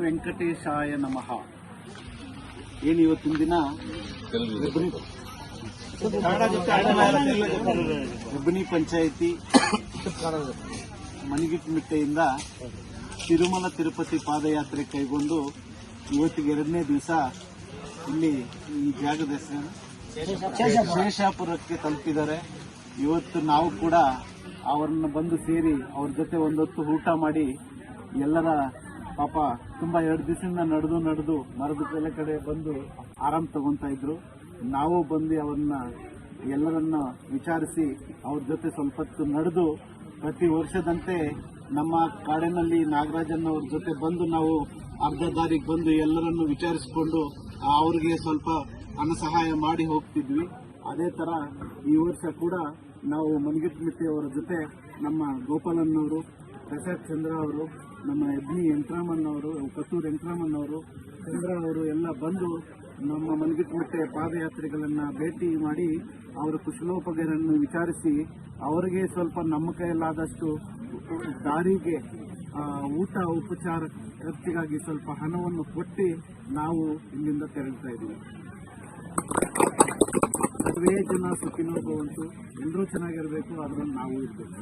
ವೆಂಕಟೇಶಾಯ ನಮಃ. ಏನು ಇವತ್ತಿನ ದಿನ ಹೆಬ್ಬನಿ ಪಂಚಾಯಿತಿ ಮನಿಗಿಟ್ಟಮಿಟ್ಟೆಯಿಂದ ತಿರುಮಲ ತಿರುಪತಿ ಪಾದಯಾತ್ರೆ ಕೈಗೊಂಡು ಇವತ್ತಿಗೆ 2ನೇ ದಿವಸ ಇಲ್ಲಿ ಈ ಜಾಗದ ಹೆಸರು ಶೇಷಾಪುರಕ್ಕೆ ತಲುಪಿದ್ದಾರೆ. ಇವತ್ತು ನಾವು ಕೂಡ ಅವರನ್ನ ಬಂದು ಸೇರಿ ಅವ್ರ ಜೊತೆ ಒಂದೊತ್ತು ಊಟ ಮಾಡಿ ಎಲ್ಲರ ಪಾಪ ತುಂಬಾ 2 ದಿವಸದಿಂದ ನಡೆದು ಮರದ ಕೆಲ ಕಡೆ ಬಂದು ಆರಾಮ್ ತಗೊಂತಾ ಇದ್ರು. ನಾವು ಬಂದು ಅವ್ರನ್ನ ಎಲ್ಲರನ್ನ ವಿಚಾರಿಸಿ ಅವ್ರ ಜೊತೆ ಸ್ವಲ್ಪ ಹೊತ್ತು ನಡೆದು ಪ್ರತಿ ವರ್ಷದಂತೆ ನಮ್ಮ ಕಾಡಿನಲ್ಲಿ ನಾಗರಾಜನ್ ಅವ್ರ ಜೊತೆ ಬಂದು ನಾವು ಅರ್ಧ ದಾರಿಗೆ ಬಂದು ಎಲ್ಲರನ್ನು ವಿಚಾರಿಸಿಕೊಂಡು ಅವ್ರಿಗೆ ಸ್ವಲ್ಪ ಹಣ ಸಹಾಯ ಮಾಡಿ ಹೋಗ್ತಿದ್ವಿ. ಅದೇ ತರ ಈ ವರ್ಷ ಕೂಡ ನಾವು ಮನಿಗಿಟ್ಟಮಿಟ್ಟೆ ಅವರ ಜೊತೆ ನಮ್ಮ ಗೋಪಾಲನ್ನವರು, ಪ್ರಸಾದ್ ಚಂದ್ರ ಅವರು, ನಮ್ಮ ಹೆಬ್ಬನಿ ವೆಂಕಟರಾಮನ್ ಅವರು, ಕತ್ತೂರು ವೆಂಕಟರಾಮನ್ ಅವರು, ಚಂದ್ರ ಅವರು ಎಲ್ಲ ಬಂದು ನಮ್ಮ ಮನಿಗಿಟ್ಟಮಿಟ್ಟೆ ಪಾದಯಾತ್ರಿಗಳನ್ನ ಭೇಟಿ ಮಾಡಿ ಅವರ ಕುಶಲೋಪರಿಯನ್ನು ವಿಚಾರಿಸಿ ಅವರಿಗೆ ಸ್ವಲ್ಪ ನಮ್ಮ ಕೈಯಲ್ಲಾದಷ್ಟು ದಾರಿಗೆ ಊಟ ಉಪಚಾರ ಖರ್ಚಿಗಾಗಿ ಸ್ವಲ್ಪ ಹಣವನ್ನು ಕೊಟ್ಟು ನಾವು ಇಲ್ಲಿಂದ ತೆರಳ್ತಾ ಇದ್ದೀವಿ. ಸರ್ವೇ ಜನ ಸುಖಿನೋ ಭವಂತು, ಎಲ್ಲರೂ ಚೆನ್ನಾಗಿರಬೇಕು, ಅದರಲ್ಲಿ ನಾವು ಇರಬೇಕು.